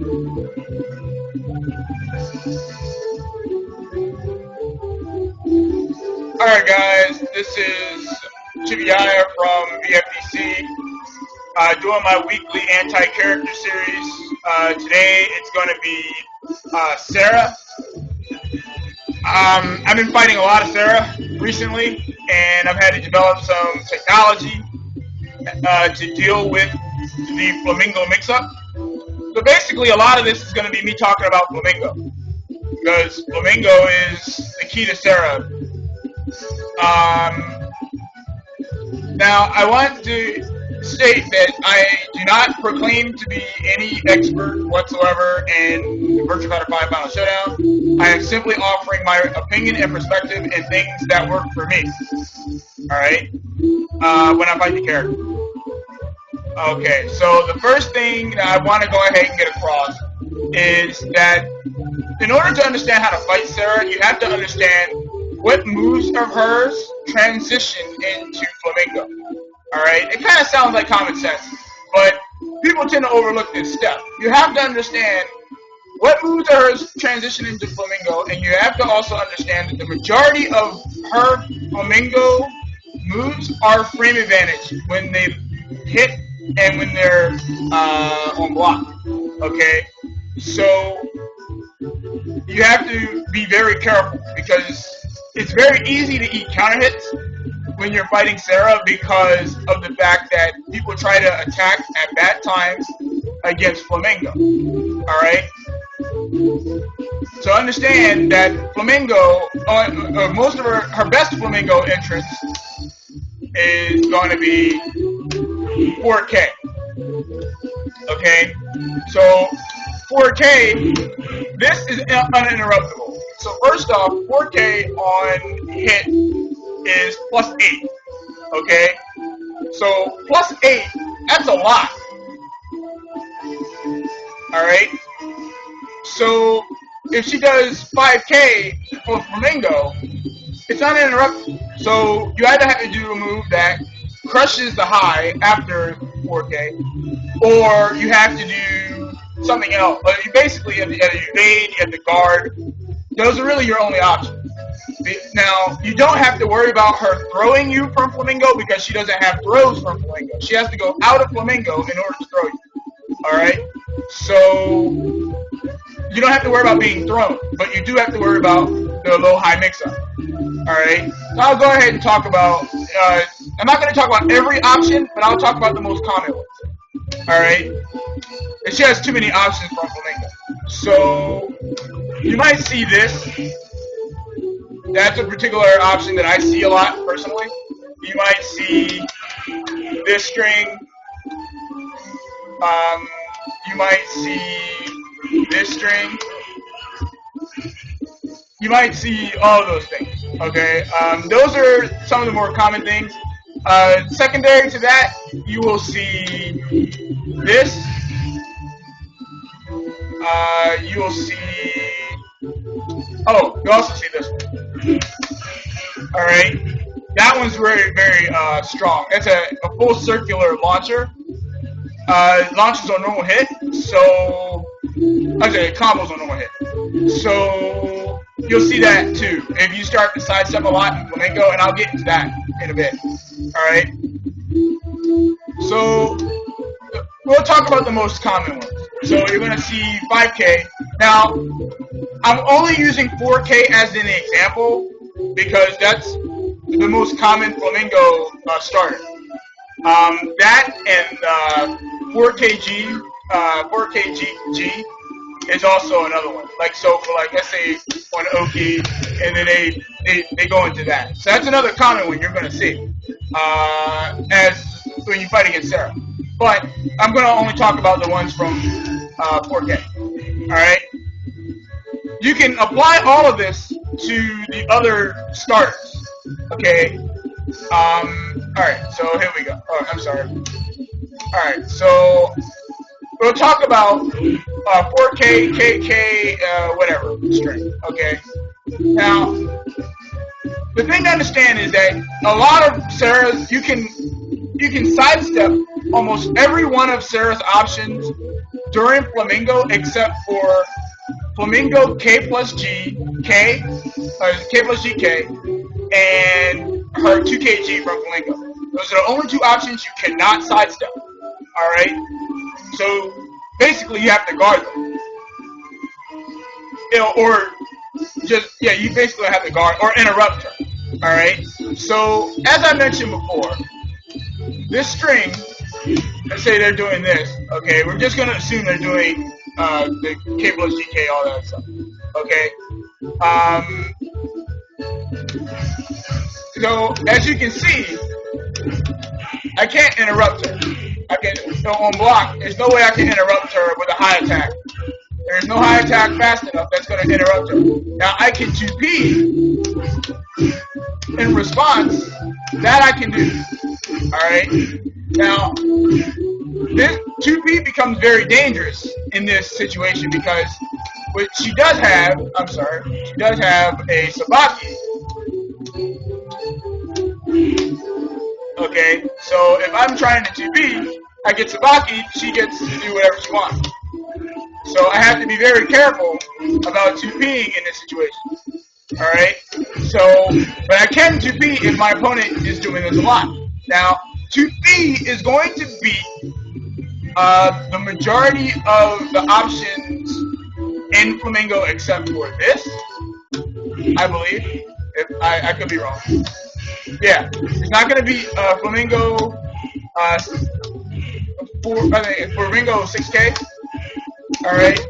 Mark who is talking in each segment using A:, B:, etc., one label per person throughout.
A: Alright guys, this is Chiviaya from VFDC, doing my weekly anti-character series. Today it's going to be Sarah. I've been fighting a lot of Sarah recently, and I've had to develop some technology to deal with the Flamingo mix-up. So basically a lot of this is going to be me talking about Flamingo, because Flamingo is the key to Sarah. Now, I want to state that I do not proclaim to be any expert whatsoever in Virtua Fighter 5 Final Showdown. I am simply offering my opinion and perspective and things that work for me. Alright? When I fight the character. Okay, so the first thing that I want to go ahead and get across is that in order to understand how to fight Sarah, you have to understand what moves of hers transition into Flamingo. Alright? It kind of sounds like common sense, but people tend to overlook this step. You have to understand what moves of hers transition into Flamingo, and you have to also understand that the majority of her Flamingo moves are frame advantage when they hit and when they're on block. Okay? So you have to be very careful, because it's very easy to eat counter hits when you're fighting Sarah because of the fact that people try to attack at bad times against Flamingo. Alright? So understand that Flamingo, most of her best Flamingo entrance is going to be 4K. Okay? So 4K, this is uninterruptible. So first off, 4K on hit is plus 8. Okay? So plus 8, that's a lot. Alright? So if she does 5K for Flamingo, it's uninterrupted. So you either have to do a move that crushes the high after 4K, or you have to do something else. You basically have to evade, you have to guard. Those are really your only options. Now, you don't have to worry about her throwing you from Flamingo because she doesn't have throws from Flamingo. She has to go out of Flamingo in order to throw you. Alright? So, you don't have to worry about being thrown, but you do have to worry about the low-high mix-up. Alright? So I'll go ahead and talk about, I'm not going to talk about every option, but I'll talk about the most common ones. Alright? And she has too many options from Flamingo. So, you might see this. That's a particular option that I see a lot, personally. You might see this string. You might see this string. You might see all of those things, okay? Those are some of the more common things. Secondary to that, you will see this. You will see... Oh, you also see this one. Alright. That one's very, very strong. It's a full circular launcher. Launches on normal hit, so... Actually, combos on normal hit. So, you'll see that too. If you start to sidestep a lot in Flamingo, and I'll get into that in a bit. Alright? So, we'll talk about the most common ones. So, you're going to see 5K. Now, I'm only using 4K as an example because that's the most common Flamingo starter. That and 4KG, 4KG is also another one. Like, so for like, let's say on Oki, and then they go into that. So that's another common one you're going to see as when you fight against Sarah. But I'm going to only talk about the ones from 4K. Alright? You can apply all of this to the other starters. Okay? Alright, so here we go. Oh, I'm sorry. Alright, so we'll talk about 4K, KK, whatever string. Okay? Now, the thing to understand is that a lot of Sarahs, you can you can sidestep almost every one of Sarah's options during Flamingo except for Flamingo K plus G, K plus GK, and her 2KG from Flamingo. Those are the only two options you cannot sidestep. Alright? So basically you have to guard them. Or just, yeah, you basically have to guard or interrupt her. Alright? So as I mentioned before, this string, let's say they're doing this, okay, we're just gonna assume they're doing the K plus GK, all that stuff. Okay? So as you can see, I can't interrupt her. I can, so on block, there's no way I can interrupt her with a high attack. There's no high attack fast enough that's going to interrupt her. Now I can 2P in response. That I can do. Alright? Now, this 2P becomes very dangerous in this situation because what she does have, she does have a Sabaki. Okay, so if I'm trying to 2P, I get Sabaki, she gets to do whatever she wants. So I have to be very careful about 2Ping in this situation. Alright? So, but I can 2P if my opponent is doing this a lot. Now, 2P is going to be the majority of the options in Flamingo except for this, I believe. If I could be wrong. Yeah, it's not going to be Flamingo Flamingo 6K. Alright.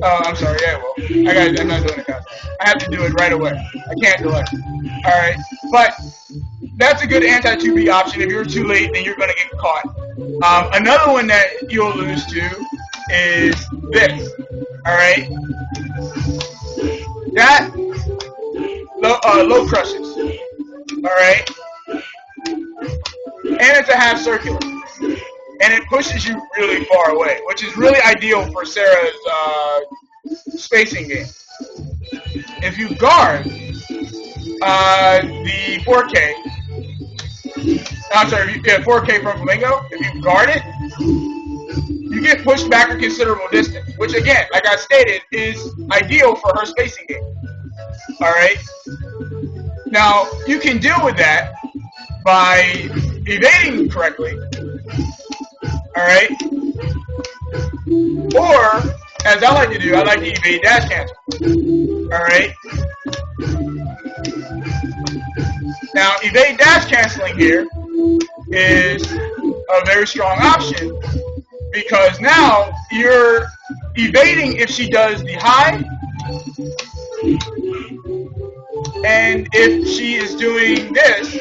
A: Oh, I'm sorry, yeah, well, I'm not doing it now. I have to do it right away. I can't delay. Alright, but that's a good anti-2B option. If you're too late, then you're going to get caught. Another one that you'll lose to is this. Alright? That low crushes. Alright? And it's a half circular. And it pushes you really far away, which is really ideal for Sarah's spacing game. If you guard the 4K, I'm sorry, 4K from Flamingo, if you guard it, you get pushed back a considerable distance, which again, like I stated, is ideal for her spacing game. Alright? Now, you can deal with that by evading correctly. Alright? Or, as I like to do, I like to evade dash cancel. Alright? Now, evade dash canceling here is a very strong option because now you're evading if she does the high, and if she is doing this,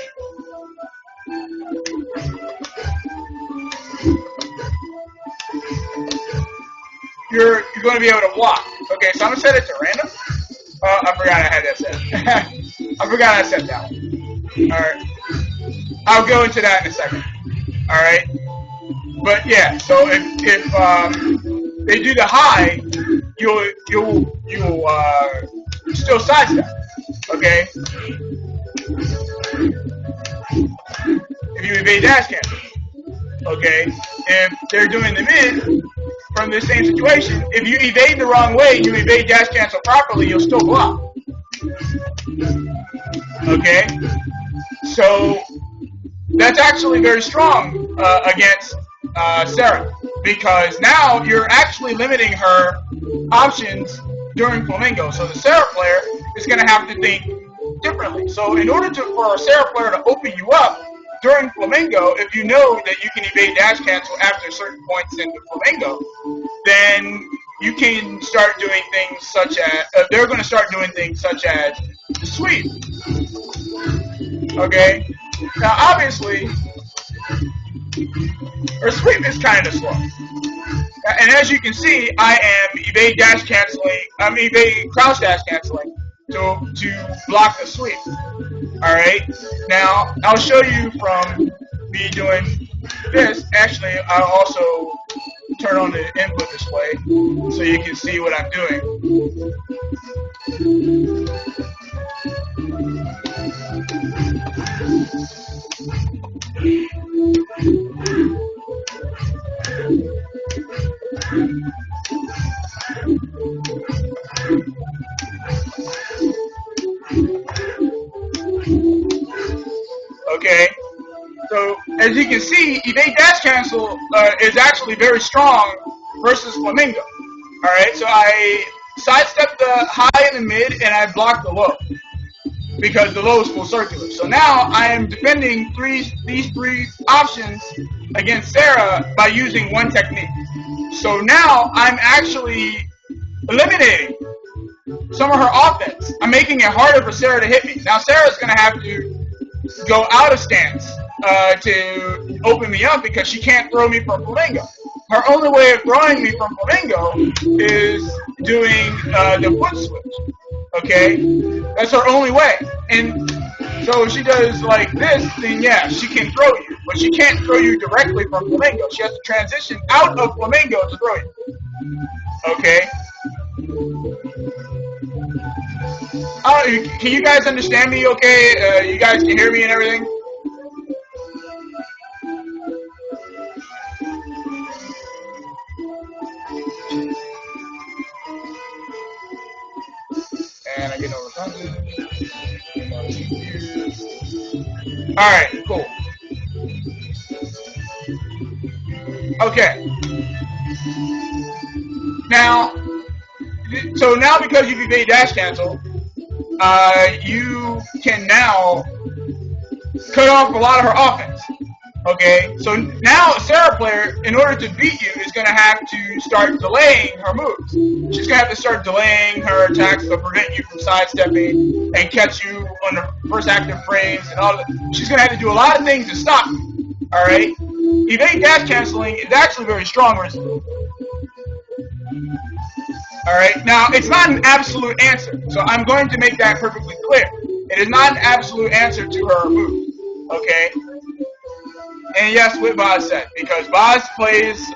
A: you're going to be able to block. Okay, so I'm going to set it to random. I forgot I had that set. I forgot I set that one. Alright. I'll go into that in a second. Alright. But yeah, so if they do the high, you'll still sidestep. Okay? If you evade dash cancel. Okay? If they're doing the mid, from the same situation, if you evade the wrong way, you evade dash cancel properly, you'll still block. Okay? So, that's actually very strong against Sarah, because now you're actually limiting her options during Flamingo. So the Sarah player is going to have to think differently. So in order for a Sarah player to open you up during Flamingo, if you know that you can evade dash cancel after certain points in the Flamingo, then you can start doing things such as, they're going to start doing things such as the sweep. Okay? Now obviously, her sweep is kind of slow. And as you can see, I am evade dash canceling, I'm evading crouch dash canceling to block the sweep. Alright? Now, I'll show you from me doing this. Actually, I'll also turn on the input display so you can see what I'm doing. as you can see, evade dash cancel is actually very strong versus Flamingo. Alright, so I sidestep the high and the mid, and I block the low, because the low is full circular. So now I am defending these three options against Sarah by using one technique. So now I'm actually eliminating some of her offense. I'm making it harder for Sarah to hit me. Now Sarah's going to have to go out of stance to open me up, because she can't throw me from Flamingo. Her only way of throwing me from Flamingo is doing the foot switch. Okay? That's her only way. And so if she does like this, then yeah, she can throw you. But she can't throw you directly from Flamingo. She has to transition out of Flamingo to throw you. Okay? Can you guys understand me okay? You guys can hear me and everything? And I get no responses. Alright, cool. Okay. Now, so now because you've evaded dash cancel, you can now cut off a lot of her offense. Okay, so now a Sarah player, in order to beat you, is going to have to start delaying her moves. She's going to have to start delaying her attacks to prevent you from sidestepping and catch you on the first active frames and all that. She's going to have to do a lot of things to stop you. Alright? Evade dash canceling is actually very strong versus you. Alright, now it's not an absolute answer, so I'm going to make that perfectly clear. It is not an absolute answer to her move. Okay? And yes, what Boz said, because Boz plays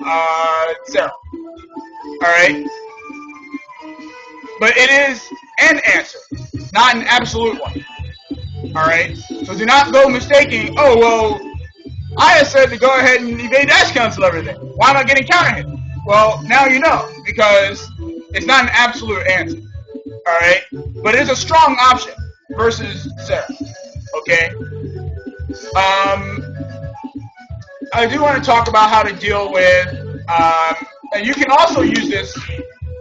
A: Sarah. Alright? But it is an answer, not an absolute one. Alright? So do not go mistaking, oh, well, I said to go ahead and evade dash cancel everything. Why am I getting counter hit? Well, now you know, because it's not an absolute answer. Alright? But it is a strong option versus Sarah. Okay? I do want to talk about how to deal with, and you can also use this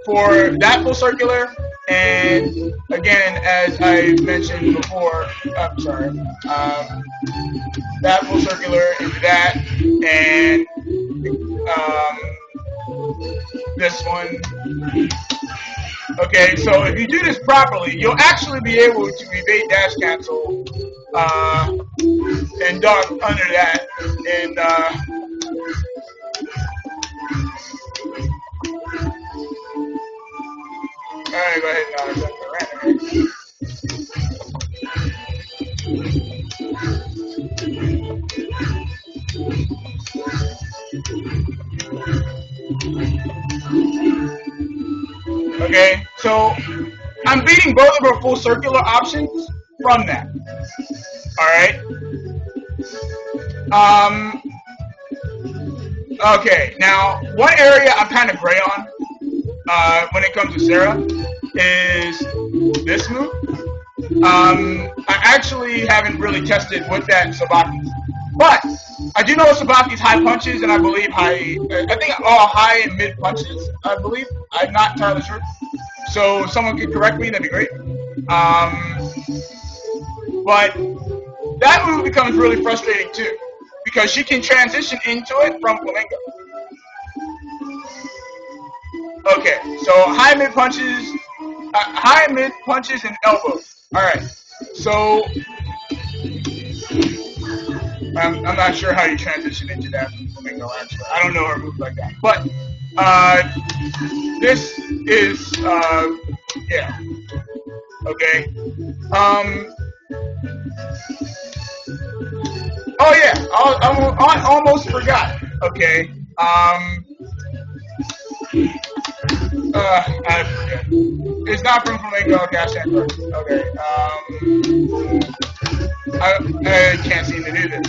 A: for that full circular, and again, as I mentioned before, I'm sorry, that full circular into that, and this one. Okay, so if you do this properly, you'll actually be able to evade dash cancel and duck under that, and alright, go ahead and set the random. Okay, so I'm beating both of our full circular options from that. Alright? Okay, now, one area I'm kind of gray on when it comes to Sarah is this move. I actually haven't really tested with that in Sabaki's. But I do know Sabaki's high punches, and I believe I think all high and mid punches, I believe. I'm not entirely sure. So if someone could correct me, that'd be great. But that move becomes really frustrating too, because she can transition into it from Flamingo. Okay, so high mid punches and elbows. Alright, so I'm not sure how you transition into that from Flamingo, actually. I don't know her move like that. But this is yeah. Okay. Oh yeah, I almost forgot. Okay. I forget. It's not from Flamingo. Okay, I stand first. Okay. I can't seem to do this.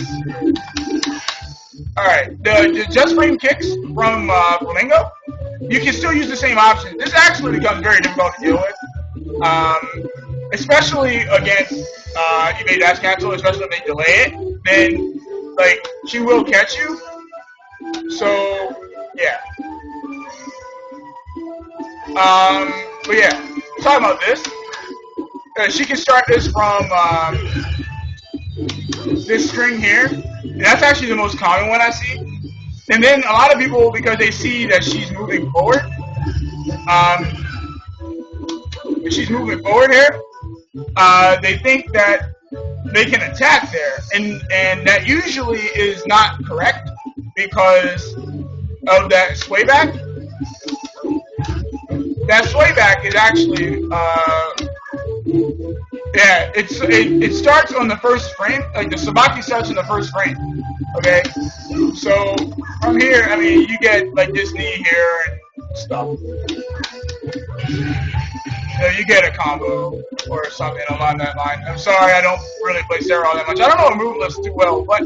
A: All right. The just frame kicks from Flamingo, you can still use the same option. This actually becomes very difficult to deal with, especially against evade dash cancel, especially when they delay it. Then like she will catch you. So yeah. But yeah, talking about this, she can start this from this string here. And that's actually the most common one I see. And then a lot of people, because they see that she's moving forward, here, they think that they can attack there, and that usually is not correct because of that sway back. That sway back is actually, yeah, it starts on the first frame. Like the sabaki starts in the first frame. Okay, so from here, I mean, you get like this knee here and stuff. So you get a combo or something along that line. I'm sorry, I don't really play Sarah all that much. I don't know a move list too well, but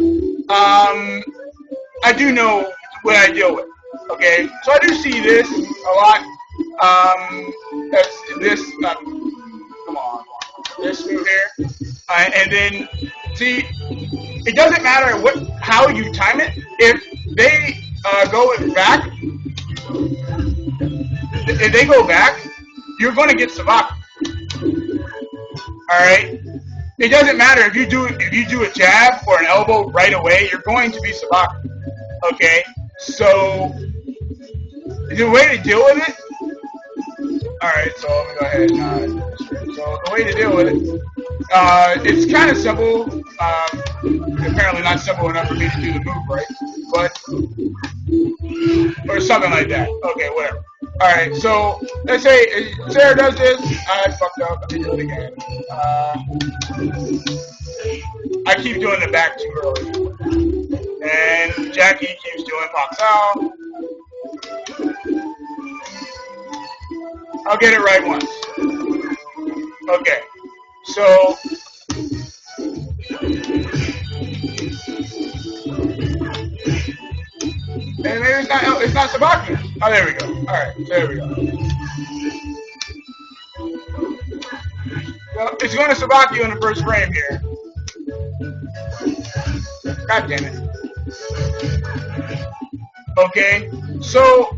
A: I do know what I deal with. Okay, so I do see this a lot. That's this. Come on, this move here, and then see, it doesn't matter how you time it. If they go back, you're going to get sabaki. All right. It doesn't matter if you do a jab or an elbow right away. You're going to be sabaki. Okay. So the way to deal with it. All right. So I'm gonna go ahead. So the way to deal with it. It's kind of simple. Apparently not simple enough for me to do the move right, but or something like that. Okay, whatever. All right, so let's say Sarah does this. I fucked up. Let me do it again. I keep doing the back too early, and Jackie keeps doing pops out. I'll get it right once. Okay, so. And maybe it's not sabaki. Oh, there we go. All right, there we go. Well, it's going to sabaki on the first frame here. God damn it. Okay, so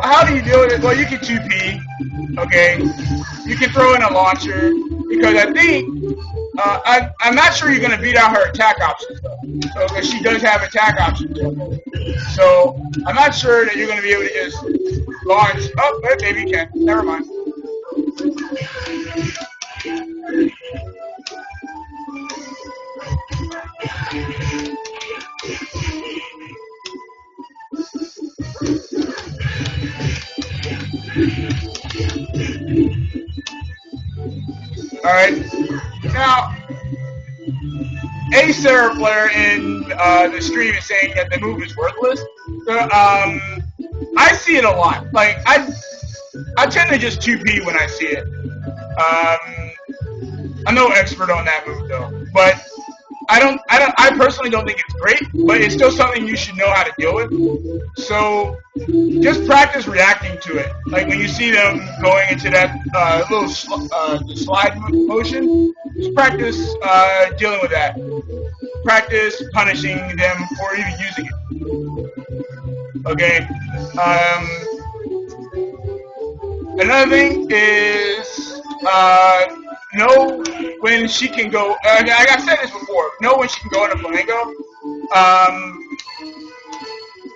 A: how do you deal with it? Well, you can 2P. Okay, you can throw in a launcher because I think I'm not sure you're going to beat out her attack options though. So because she does have attack options, so I'm not sure that you're going to be able to just launch. Oh, maybe you can. Never mind. All right. Now, a Sarah player in the stream is saying that the move is worthless. I see it a lot. Like I tend to just 2P when I see it. I'm no expert on that move though, but I personally don't think it's great, but it's still something you should know how to deal with. So just practice reacting to it. Like when you see them going into that little slide motion, just practice dealing with that. Practice punishing them for even using it. Okay. Another thing is know when she can go. Like I said this before. Know when she can go into flamenco.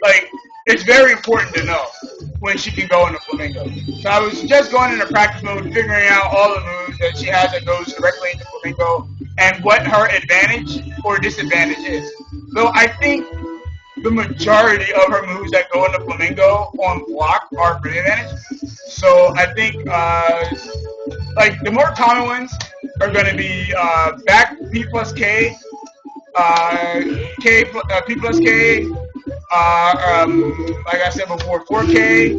A: Like it's very important to know when she can go into flamenco. So I was just going into practice mode, figuring out all the moves that she has that goes directly into flamenco and what her advantage or disadvantage is. So I think the majority of her moves that go into flamenco on block are for advantage. So I think like the more common ones are going to be back P plus K, P plus K, like I said before, 4K.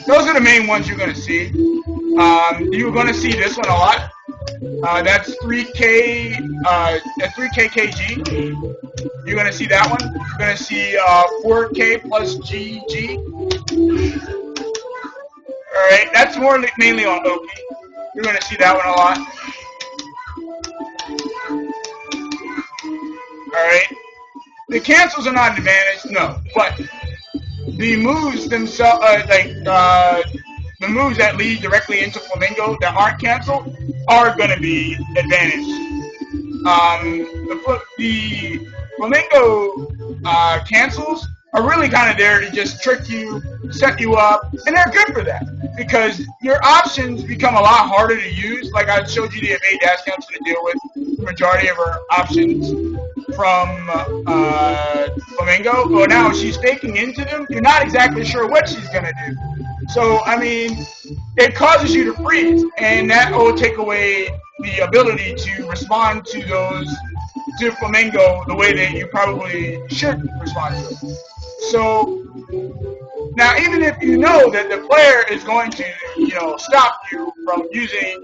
A: Those are the main ones you're going to see. You're going to see this one a lot. That's 3K, 3K KG. You're gonna see that one. You're gonna see 4K plus GG. All right, that's more mainly on Oki. You're gonna see that one a lot. All right, the cancels are not an advantage, no, but the moves themselves, the moves that lead directly into Flamingo that aren't canceled, are gonna be advantaged. The Flamingo cancels are really kind of there to just trick you, set you up, and they're good for that because your options become a lot harder to use. Like I showed you the evade dash cancel to deal with the majority of her options from Flamingo. Well, now she's faking into them. You're not exactly sure what she's gonna do. So I mean, it causes you to freeze, and that will take away the ability to respond to those to Flamingo the way that you probably should respond to it. So now, even if you know that the player is going to, stop you from using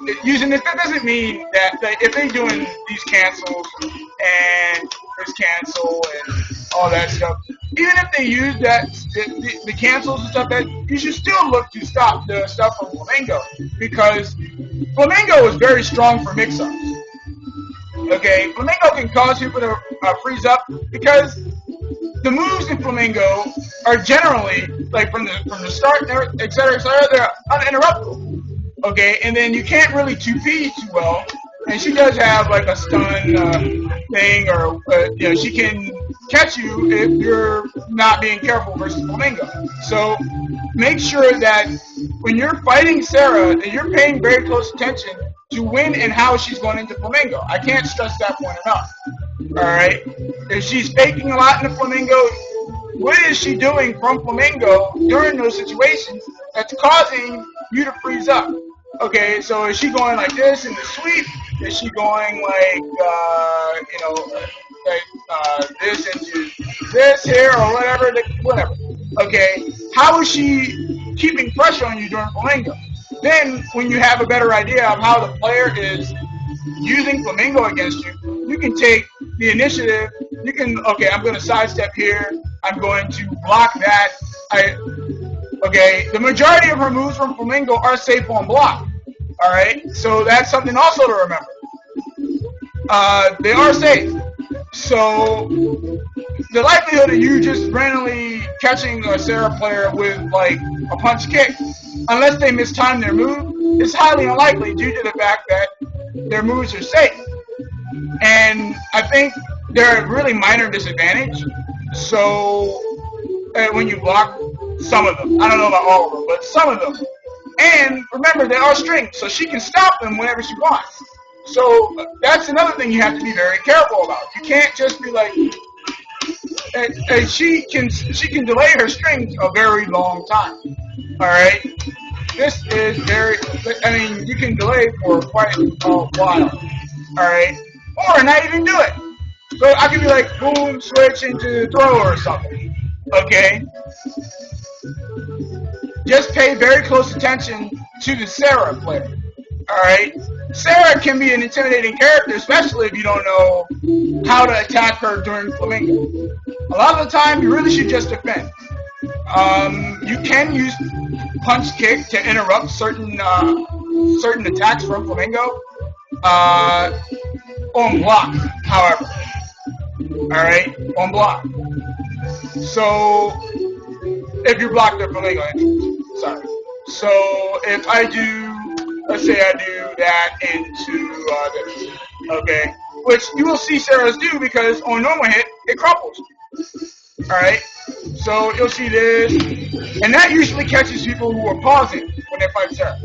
A: this, that doesn't mean that if they're doing these cancels and this cancel and all that stuff, even if they use that the cancels and stuff, that you should still look to stop the stuff from Flamingo because Flamingo is very strong for mix-ups. Okay, Flamingo can cause people to freeze up because the moves in Flamingo are generally, like from the start, etc., they're uninterruptible. Okay, and then you can't really 2P too well, and she does have like a stun thing, or she can catch you if you're not being careful versus Flamingo. So make sure that when you're fighting Sarah, that you're paying very close attention to when and how she's going into Flamingo. I can't stress that point enough. Alright? If she's faking a lot in the Flamingo, what is she doing from Flamingo during those situations that's causing you to freeze up? Okay, so is she going like this in the sweep? Is she going like, this into this here or whatever? Whatever. Okay, how is she keeping pressure on you during Flamingo? Then, when you have a better idea of how the player is using Flamingo against you, you can take the initiative. You can, okay, I'm going to sidestep here. I'm going to block that. Okay, the majority of her moves from Flamingo are safe on block. All right, so that's something also to remember. They are safe. So the likelihood of you just randomly catching a Sarah player with like a punch kick, unless they mistime their move, is highly unlikely due to the fact that their moves are safe. And I think they're a really minor disadvantage. So when you block some of them, I don't know about all of them, but some of them. And remember, they are strings, so she can stop them whenever she wants. So that's another thing you have to be very careful about. You can't just be like, and she can delay her strings a very long time. All right, this is very. I mean, you can delay for quite a while. All right, or not even do it. So I could be like, boom, switch into throw or something. Okay. Just pay very close attention to the Sarah player. Alright? Sarah can be an intimidating character, especially if you don't know how to attack her during Flamingo. A lot of the time, you really should just defend. You can use punch kick to interrupt certain attacks from Flamingo. On block, however. Alright? On block. So, if you block the Flamingo entrance. Sorry. So, if I do, let's say I do that into this. Okay? Which you will see Sarah's do because on normal hit, it crumples. Alright? So, you'll see this. And that usually catches people who are pausing when they fight Sarah.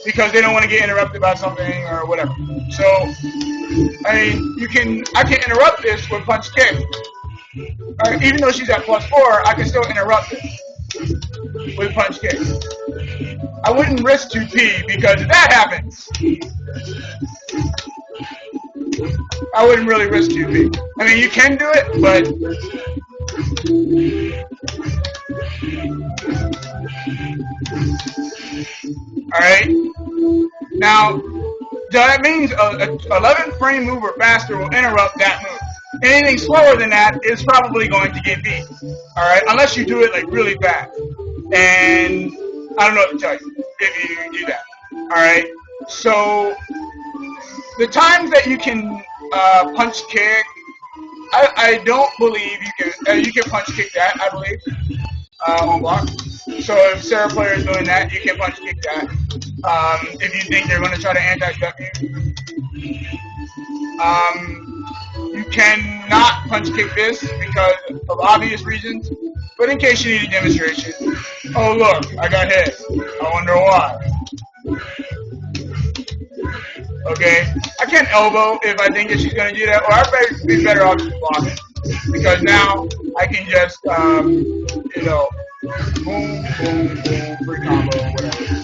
A: Because they don't want to get interrupted by something or whatever. So, I mean, I can interrupt this with punch kick. Even though she's at +4, I can still interrupt it with punch kick. I wouldn't risk 2P because if that happens, I wouldn't really risk 2P. I mean, you can do it, but alright? Now, that means a 11 frame move or faster will interrupt that move. Anything slower than that is probably going to get beat. Alright, unless you do it like really fast. And I don't know what to tell you if you do that. Alright, so the times that you can punch kick, I don't believe you can punch kick that, I believe, on block. So if Sarah player is doing that, you can punch kick that. If you think they're going to try to anti-step you. You cannot punch kick this because of obvious reasons, but in case you need a demonstration. Oh look, I got hit. I wonder why. Okay, I can't elbow if I think that she's going to do that, or I'd be better off just blocking. Because now I can just, you know, boom, boom, boom, free combo, whatever.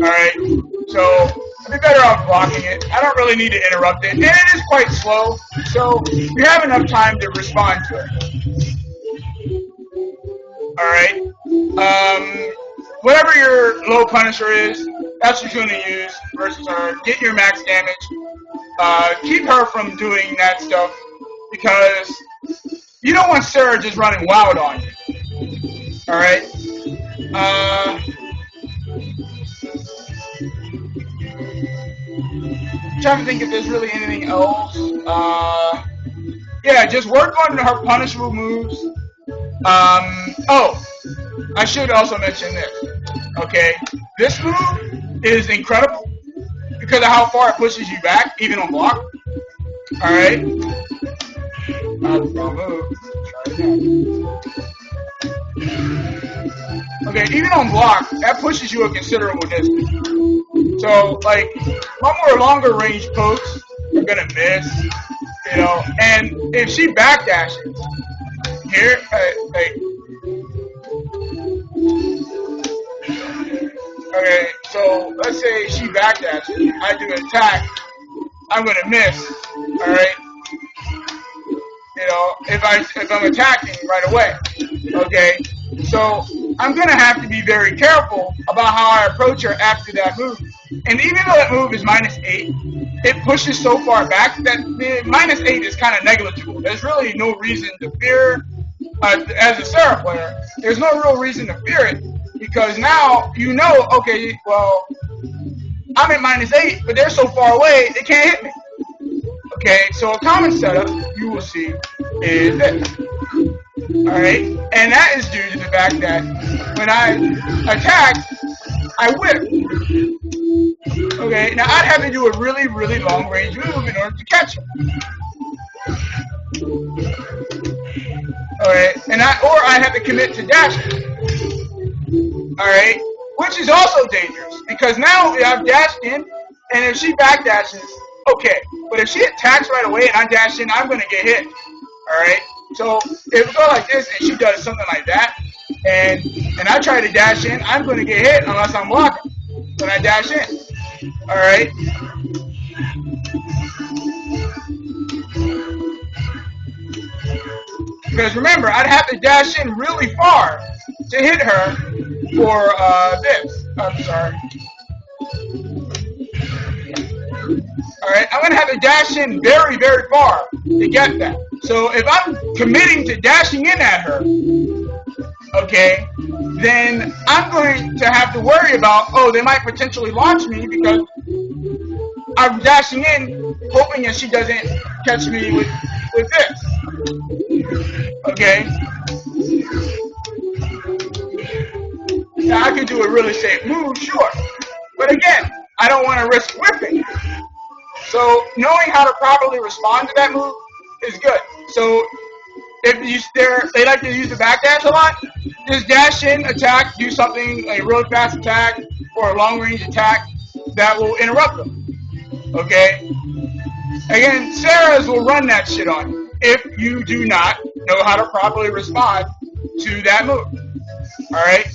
A: Alright, so I'd be better off blocking it. I don't really need to interrupt it. And it is quite slow, so you have enough time to respond to it. Alright, whatever your low punisher is, that's what you're going to use versus her. Get your max damage. Keep her from doing that stuff because you don't want Sarah just running wild on you. Alright? Trying to think if there's really anything else. Yeah, just work on her punishable moves. Oh, I should also mention this. Okay, this move is incredible because of how far it pushes you back, even on block. Alright. Okay, even on block, that pushes you a considerable distance. So, like, more longer range pokes are gonna miss, you know. And if she backdashes here, like, okay, so let's say she backdashes, I do an attack, I'm gonna miss, alright? You know, if I'm attacking right away, okay? So I'm gonna have to be very careful about how I approach her after that move. And even though that move is -8, it pushes so far back that the -8 is kind of negligible. There's really no reason to fear, as a Sarah player, there's no real reason to fear it because now you know, okay, well, I'm at -8, but they're so far away, they can't hit me. Okay, so a common setup you will see is this. Alright, and that is due to the fact that when I attack, I whip. Okay, now I'd have to do a really, really long range move in order to catch him. Alright, and I have to commit to dashing. Alright, which is also dangerous because now I've dashed in, and if she backdashes, okay. But if she attacks right away and I dash in, I'm gonna get hit. Alright? So if we go like this and she does something like that, and I try to dash in, I'm gonna get hit unless I'm blocking when I dash in. Alright? Because remember, I'd have to dash in really far to hit her for this. I'm sorry. Alright, I'm going to have to dash in very, very far to get that. So if I'm committing to dashing in at her, okay, then I'm going to have to worry about, oh, they might potentially launch me because I'm dashing in hoping that she doesn't catch me with this. Okay? Now I could do a really safe move, sure. But again, I don't want to risk whipping. So knowing how to properly respond to that move is good. So if they like to use the backdash a lot, just dash in, attack, do something, a really fast attack or a long range attack that will interrupt them. Okay? Again, Sarah's will run that shit on you if you do not know how to properly respond to that move. Alright?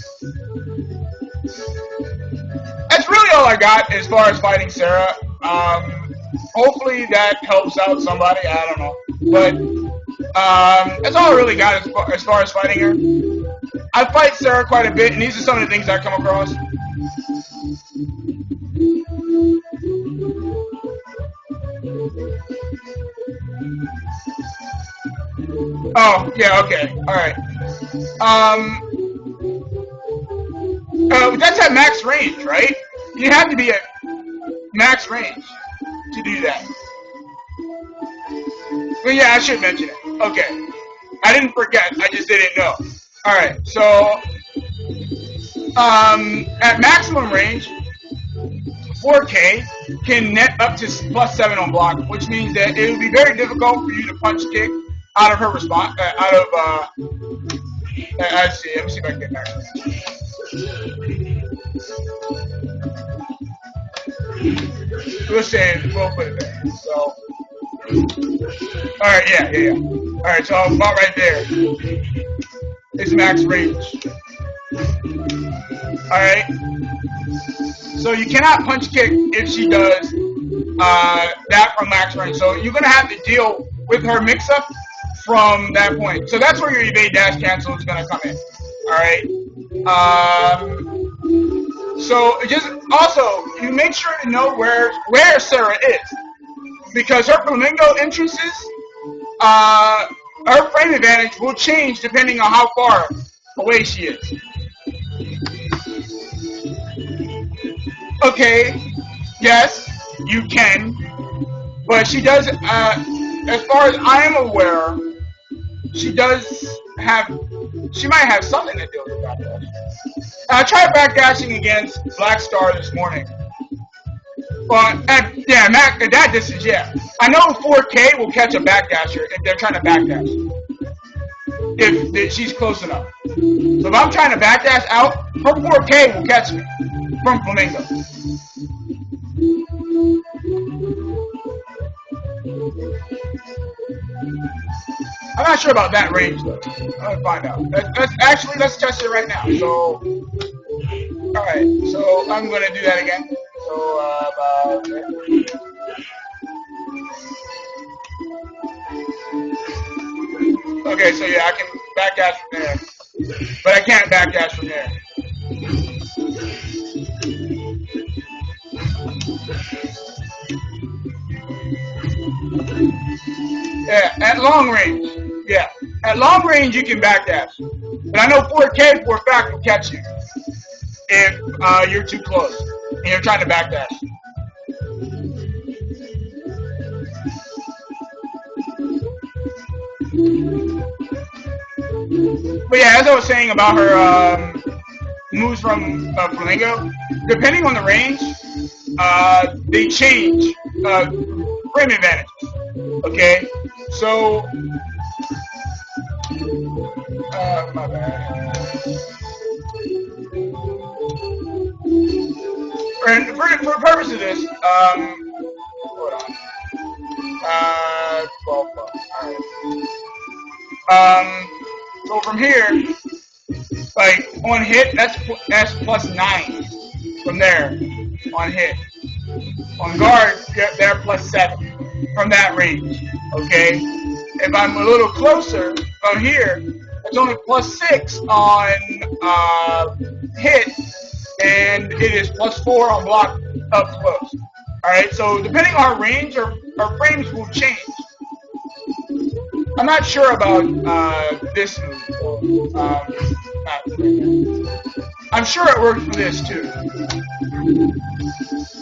A: That's really all I got as far as fighting Sarah. Hopefully that helps out somebody. I don't know. But that's all I really got as far as fighting her. I fight Sarah quite a bit, and these are some of the things I come across. Oh, yeah, okay. Alright. That's at max range, right? You have to be at max range to do that. Well, yeah, I should mention it. Okay. I didn't forget. I just didn't know. Alright, so, at maximum range, 4K can net up to +7 on block, which means that it would be very difficult for you to punch kick out of her response, I see. Let me see if I can get back. We'll say, we'll put it there. So, alright, yeah. Alright, so about right there. It's max range. Alright. So you cannot punch kick if she does that from max range. So you're gonna have to deal with her mix up from that point. So that's where your evade dash cancel is gonna come in. Alright. So just also you make sure to know where Sarah is. Because her flamingo entrances, her frame advantage will change depending on how far away she is. Okay, yes, you can, but she does, as far as I am aware, she might have something to do with backdash. I tried backdashing against Black Star this morning. But, yeah, at that distance, yeah. I know 4K will catch a backdasher if they're trying to backdash. If she's close enough. So if I'm trying to backdash out, her 4K will catch me from Flamingo. I'm not sure about that range though. I'm gonna find out. Let's test it right now. So, alright, so I'm gonna do that again. So, okay, so yeah, I can backdash from there. But I can't backdash from there. Yeah, at long range. Yeah, at long range you can backdash. But I know 4K for a fact will catch you if you're too close and you're trying to backdash. But yeah, as I was saying about her moves from Flamingo, depending on the range, they change frame advantages. Okay, so my bad. And for the purpose of this, hold on. 12 bucks. Alright. So from here, like on hit, that's +9 from there on hit. On guard, they're +7 from that range. Okay. If I'm a little closer from here, it's only +6 on hit, and it is +4 on block up close. All right. So depending on our range, our frames will change. I'm not sure about this move. I'm sure it works for this too.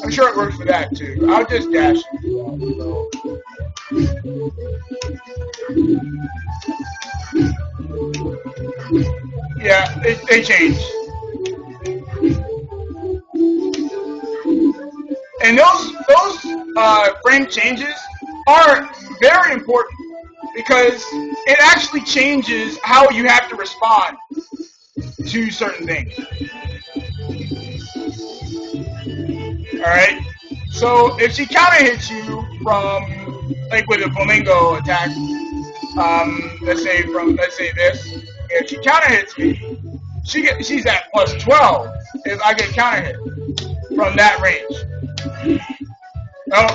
A: I'm sure it works for that too. I'll just dash it. Yeah, they change. And those frame changes are very important because it actually changes how you have to respond to certain things. Alright? So if she counter hits you from, like with a flamingo attack, let's say this, if she counter hits me, she's at +12 if I get counter hit from that range.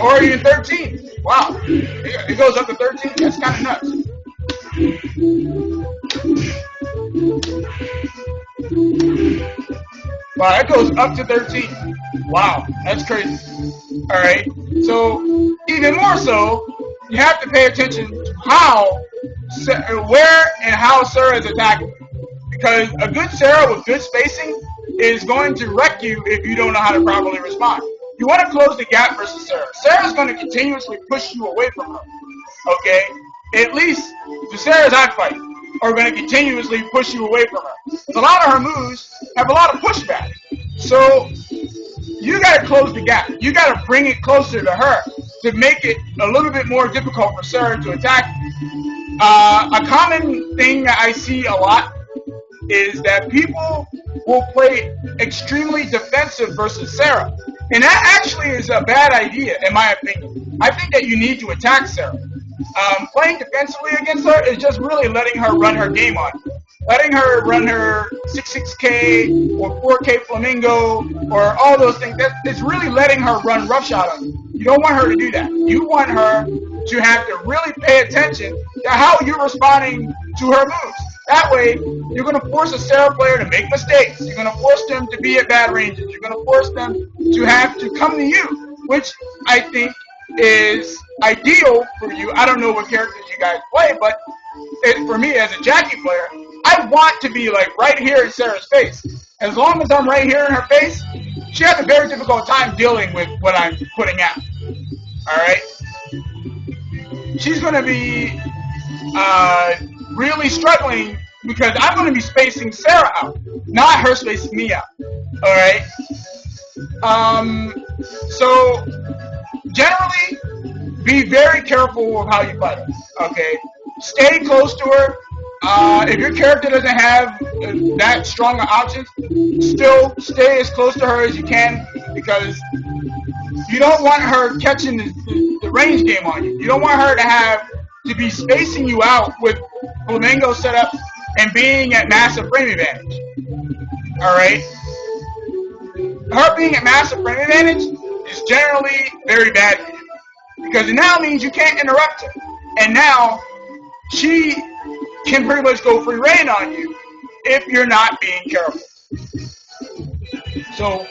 A: Or even 13. Wow. It goes up to 13? That's kind of nuts. Wow, it goes up to 13. Wow, that's crazy. Alright? So, even more so, you have to pay attention to how, where, and how Sarah is attacking. Because a good Sarah with good spacing is going to wreck you if you don't know how to properly respond. You want to close the gap versus Sarah. Sarah's going to continuously push you away from her. Okay? At least the Sarahs I fight are going to continuously push you away from her. Because a lot of her moves have a lot of pushback. So you got to close the gap. You got to bring it closer to her to make it a little bit more difficult for Sarah to attack. A common thing that I see a lot is that people will play extremely defensive versus Sarah. And that actually is a bad idea, in my opinion. I think that you need to attack Sarah. Playing defensively against her is just really letting her run her game on you. Letting her run her 6-6K or 4K Flamingo or all those things. It's really letting her run roughshod on you. You don't want her to do that. You want her to have to really pay attention to how you're responding to her moves. That way, you're going to force a Sarah player to make mistakes. You're going to force them to be at bad ranges. You're going to force them to have to come to you, which I think is ideal for you. I don't know what characters you guys play, but for me as a Jackie player, I want to be like right here in Sarah's face. As long as I'm right here in her face, she has a very difficult time dealing with what I'm putting out. Alright? She's going to be really struggling because I'm going to be spacing Sarah out, not her spacing me out. Alright? So, generally, be very careful of how you fight her. Okay? Stay close to her. If your character doesn't have that strong options, still stay as close to her as you can because you don't want her catching the range game on you. You don't want her to be spacing you out with Flamingo setup and being at massive frame advantage. Alright? Her being at massive frame advantage is generally very bad for you because it now means you can't interrupt her. And now she can pretty much go free reign on you if you're not being careful. So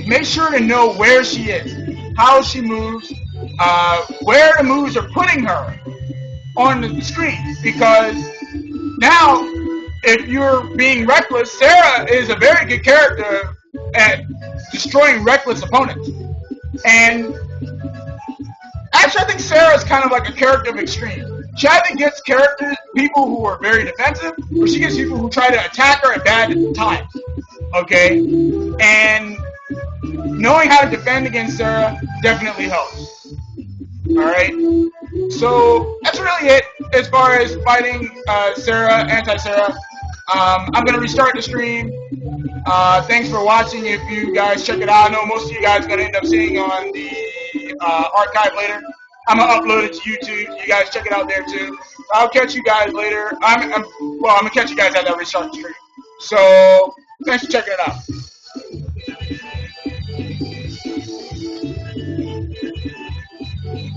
A: make sure to know where she is, how she moves, where the moves are putting her on the screen. Because now, if you're being reckless, Sarah is a very good character at destroying reckless opponents. And actually, I think Sarah is kind of like a character of extreme. She either gets people who are very defensive, or she gets people who try to attack her at bad times. Okay? And knowing how to defend against Sarah definitely helps. Alright? So, that's really it as far as fighting Sarah, anti-Sarah. I'm going to restart the stream. Thanks for watching. If you guys check it out, I know most of you guys are going to end up seeing on the archive later. I'm going to upload it to YouTube. You guys check it out there too. I'll catch you guys later. I'm going to catch you guys as I restart the stream. So, thanks for checking it out.